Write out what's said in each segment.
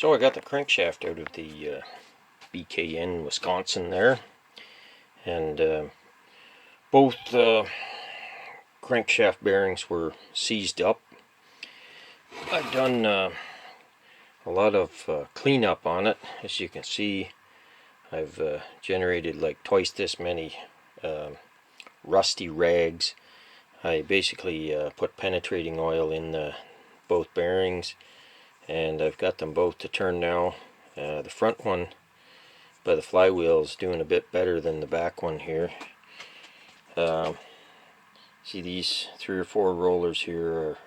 So I got the crankshaft out of the BKN Wisconsin there, and both crankshaft bearings were seized up. I've done a lot of cleanup on it. As you can see, I've generated like twice this many rusty rags. I basically put penetrating oil in both bearings, and I've got them both to turn now. The front one by the flywheel is doing a bit better than the back one here. See, these 3 or 4 rollers here are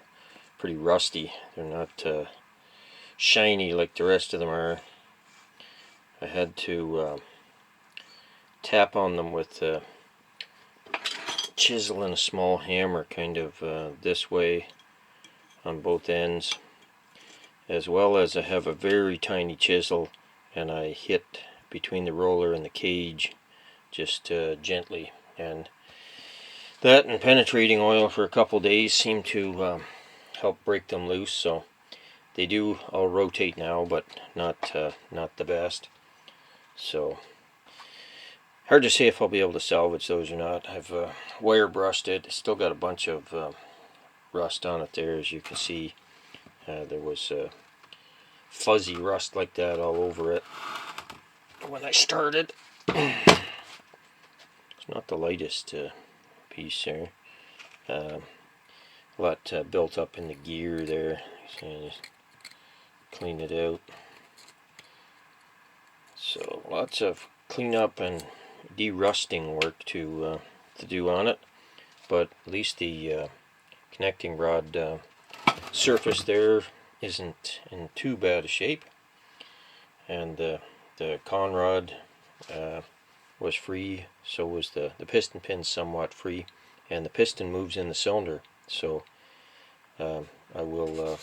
pretty rusty. They're not shiny like the rest of them are. I had to tap on them with a chisel and a small hammer, kind of this way on both ends, as well as I have a very tiny chisel, and I hit between the roller and the cage just gently, and that and penetrating oil for a couple days seemed to help break them loose. So they do all rotate now, but not the best. So hard to say if I'll be able to salvage those or not. I've wire brushed it. Still got a bunch of rust on it there, as you can see. There was fuzzy rust like that all over it when I started. It's not the lightest piece there. A lot built up in the gear there. So just clean it out. So lots of cleanup and de-rusting work to do on it, but at least the connecting rod surface there isn't in too bad a shape, and the con rod was free. So was the piston pin somewhat free, and the piston moves in the cylinder. So I will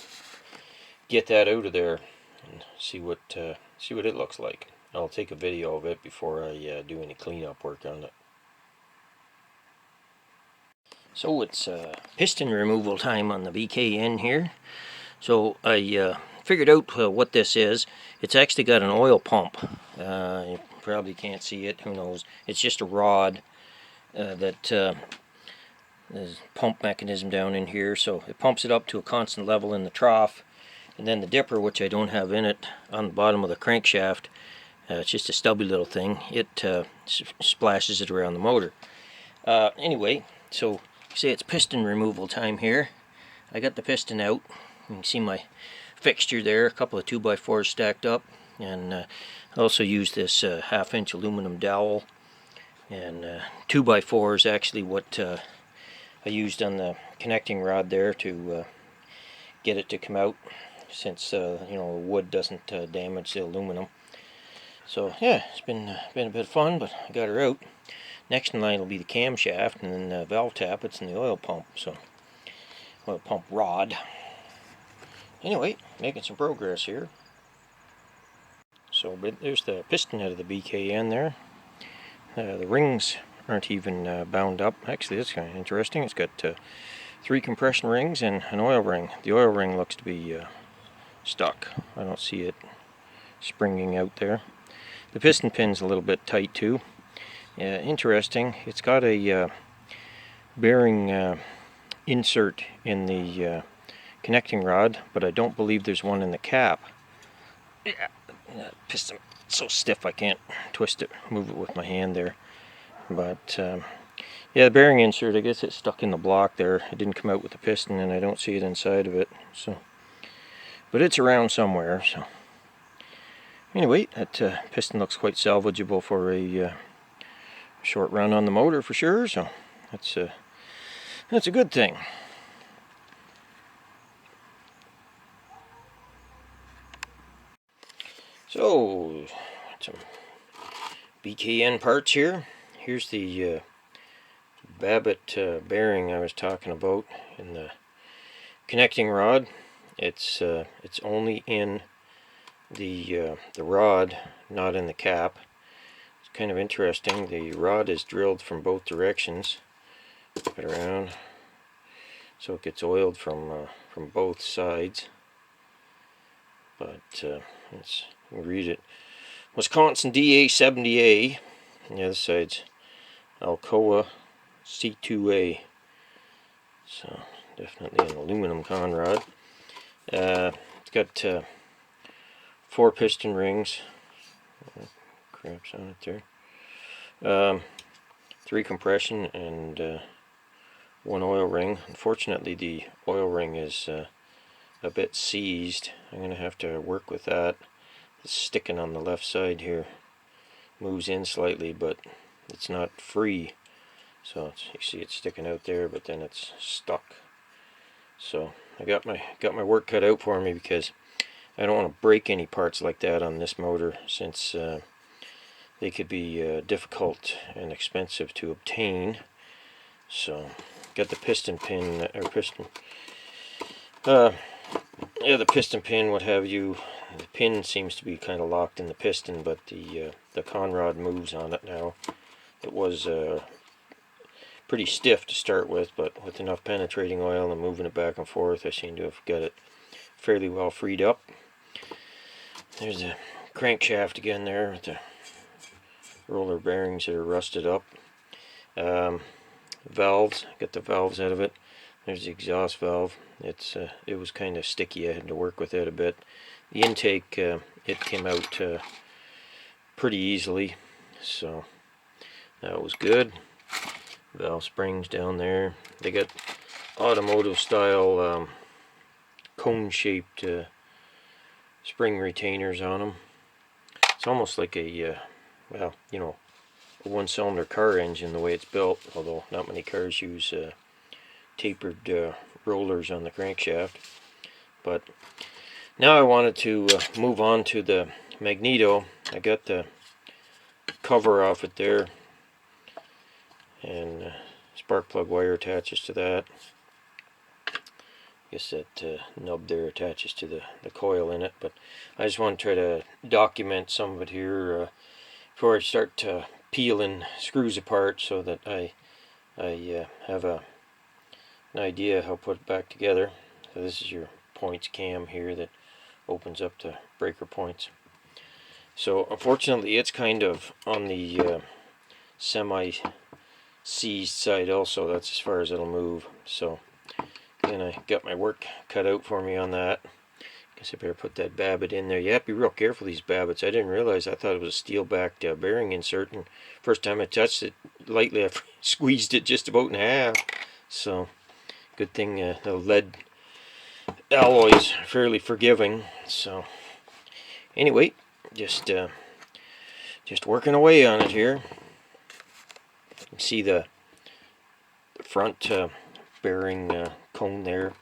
get that out of there and see what it looks like. I'll take a video of it before I do any cleanup work on it. So it's piston removal time on the BKN here. So I figured out what this is. It's actually got an oil pump. You probably can't see it, who knows. It's just a rod that there's a pump mechanism down in here, so it pumps it up to a constant level in the trough, and then the dipper, which I don't have in it, on the bottom of the crankshaft, it's just a stubby little thing. It splashes it around the motor. Anyway, so say it's piston removal time here. I got the piston out. You can see my fixture there, a couple of 2x4s stacked up, and I also used this 1/2-inch aluminum dowel, and 2x4 is actually what I used on the connecting rod there to get it to come out, since you know, the wood doesn't damage the aluminum. So yeah, it's been a bit of fun, but I got her out. Next in line will be the camshaft, and then the valve tappets and the oil pump. So oil pump rod. Anyway, making some progress here. So there's the piston head of the BKN there. The rings aren't even bound up. Actually, that's kind of interesting. It's got 3 compression rings and an oil ring. The oil ring looks to be stuck. I don't see it springing out there. The piston pin's a little bit tight too. Interesting. It's got a bearing insert in the connecting rod, but I don't believe there's one in the cap. Yeah, piston so stiff I can't twist it, move it with my hand there. But yeah, the bearing insert, I guess it's stuck in the block there. It didn't come out with the piston, and I don't see it inside of it. So, but it's around somewhere. So anyway, that piston looks quite salvageable for a short run on the motor for sure. So that's a good thing. So some BKN parts here. Here's the Babbitt bearing I was talking about in the connecting rod. It's only in the rod, not in the cap. It's kind of interesting. The rod is drilled from both directions. Flip it around, so it gets oiled from both sides. But let's read it. Wisconsin DA70A. And the other side's Alcoa C2A. So definitely an aluminum conrod. It's got 4 piston rings. Craps on it there. 3 compression and 1 oil ring. Unfortunately, the oil ring is a bit seized. I'm going to have to work with that. It's sticking on the left side here. Moves in slightly, but it's not free. So you see it's sticking out there, but then it's stuck. So I got my work cut out for me, because I don't want to break any parts like that on this motor, since they could be difficult and expensive to obtain. So got the piston pin, or piston, yeah, the piston pin, what have you. The pin seems to be kind of locked in the piston, but the conrod moves on it now. It was pretty stiff to start with, but with enough penetrating oil and moving it back and forth, I seem to have got it fairly well freed up. There's a crankshaft again there with the roller bearings that are rusted up. Valves, got the valves out of it. There's the exhaust valve. It was kind of sticky. I had to work with it a bit. The intake, it came out pretty easily, so that was good. Valve springs down there. They got automotive style cone-shaped spring retainers on them. It's almost like a well, you know, a 1-cylinder car engine the way it's built, although not many cars use tapered rollers on the crankshaft. But now I wanted to move on to the Magneto. I got the cover off it there, and spark plug wire attaches to that. I guess that nub there attaches to the coil in it, but I just want to try to document some of it here before I start peeling screws apart, so that I have an idea how to put it back together. So this is your points cam here that opens up the breaker points. So unfortunately, it's kind of on the semi-seized side also. That's as far as it'll move. So then I got my work cut out for me on that. Guess I better put that babbitt in there. You have to be real careful with these babbitts. I didn't realize. I thought it was a steel-backed bearing insert, and first time I touched it lightly, I squeezed it just about in half. So good thing the lead alloy is fairly forgiving. So anyway, just working away on it here. You can see the front bearing cone there.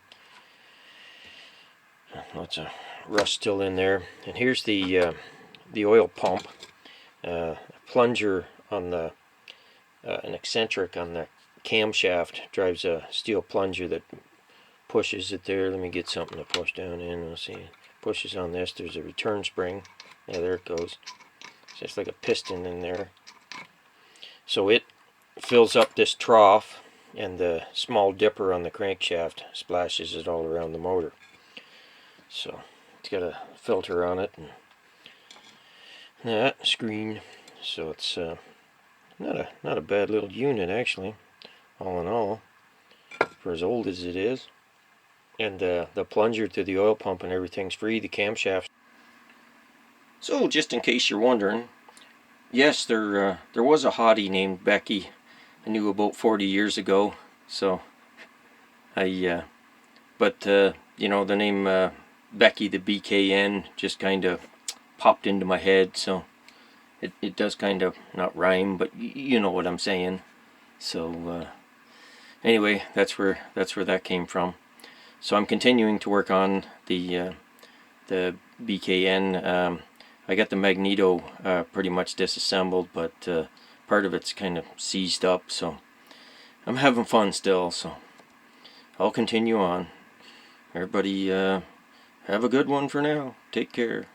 Lots of rust still in there. And here's the oil pump. Plunger on the an eccentric on the camshaft drives a steel plunger that pushes it there. Let me get something to push down in. We'll see. Pushes on this. There's a return spring. Yeah, there it goes. It's just like a piston in there. So it fills up this trough, and the small dipper on the crankshaft splashes it all around the motor. So it's got a filter on it, and that screen. So it's not a bad little unit, actually, all in all, for as old as it is. And the plunger to the oil pump and everything's free. The camshaft. So just in case you're wondering, yes, there was a hottie named Becky I knew about 40 years ago. So but you know, the name Becky the BKN just kind of popped into my head. So it does kind of not rhyme, but you know what I'm saying. So anyway, that's where that came from. So I'm continuing to work on the BKN. I got the Magneto pretty much disassembled, but part of it's kind of seized up, so I'm having fun still. So I'll continue on. Everybody have a good one for now. Take care.